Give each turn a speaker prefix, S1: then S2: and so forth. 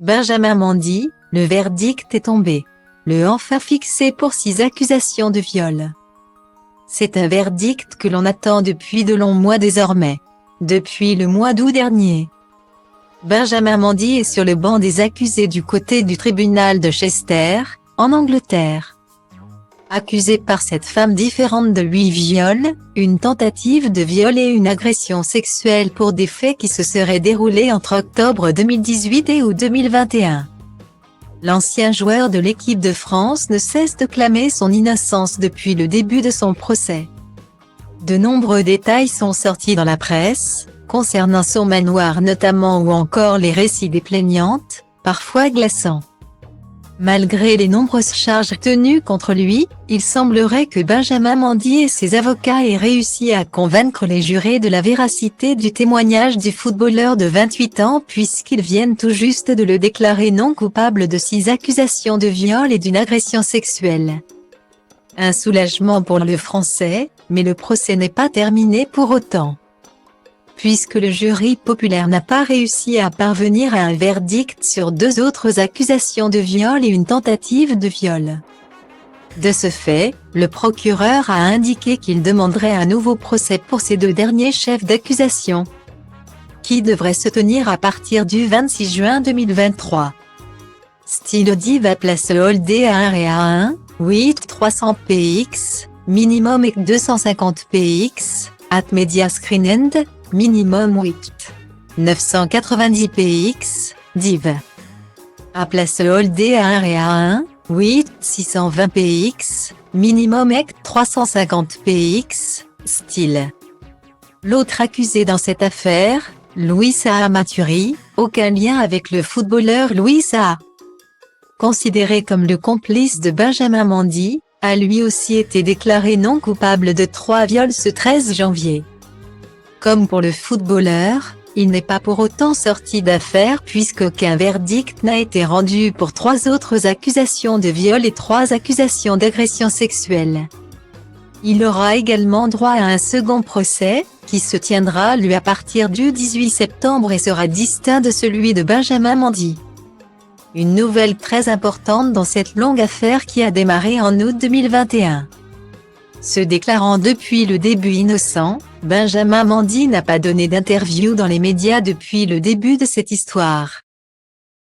S1: Benjamin Mendy, le verdict est tombé. Le enfin fixé pour 6 accusations de viol. C'est un verdict que l'on attend depuis de longs mois désormais. Depuis le mois d'août dernier. Benjamin Mendy est sur le banc des accusés du côté du tribunal de Chester, en Angleterre. Accusé par cette femme différente de lui viol, une tentative de viol et une agression sexuelle pour des faits qui se seraient déroulés entre octobre 2018 et août 2021. L'ancien joueur de l'équipe de France ne cesse de clamer son innocence depuis le début de son procès. De nombreux détails sont sortis dans la presse, concernant son manoir notamment ou encore les récits des plaignantes, parfois glaçants. Malgré les nombreuses charges tenues contre lui, il semblerait que Benjamin Mendy et ses avocats aient réussi à convaincre les jurés de la véracité du témoignage du footballeur de 28 ans puisqu'ils viennent tout juste de le déclarer non coupable de 6 accusations de viol et d'une agression sexuelle. Un soulagement pour le Français, mais le procès n'est pas terminé pour autant. Puisque le jury populaire n'a pas réussi à parvenir à un verdict sur 2 autres accusations de viol et une tentative de viol. De ce fait, le procureur a indiqué qu'il demanderait un nouveau procès pour ces 2 derniers chefs d'accusation, qui devrait se tenir à partir du 26 juin 2023. Style Diva place Holdé à 1 et à 1, 8 300 px, minimum et 250 px, at media screen end, minimum 8. 990 px, div. À place Holdé à 1 et à 1, 8 620 px, minimum ec 350 px, style. L'autre accusé dans cette affaire, Louis Saha Maturi, aucun lien avec le footballeur Louis Saha. Considéré comme le complice de Benjamin Mendy, a lui aussi été déclaré non coupable de 3 viols ce 13 janvier. Comme pour le footballeur, il n'est pas pour autant sorti d'affaire puisqu'aucun verdict n'a été rendu pour 3 autres accusations de viol et 3 accusations d'agression sexuelle. Il aura également droit à un second procès, qui se tiendra lui à partir du 18 septembre et sera distinct de celui de Benjamin Mendy. Une nouvelle très importante dans cette longue affaire qui a démarré en août 2021. Se déclarant depuis le début innocent, Benjamin Mendy n'a pas donné d'interview dans les médias depuis le début de cette histoire.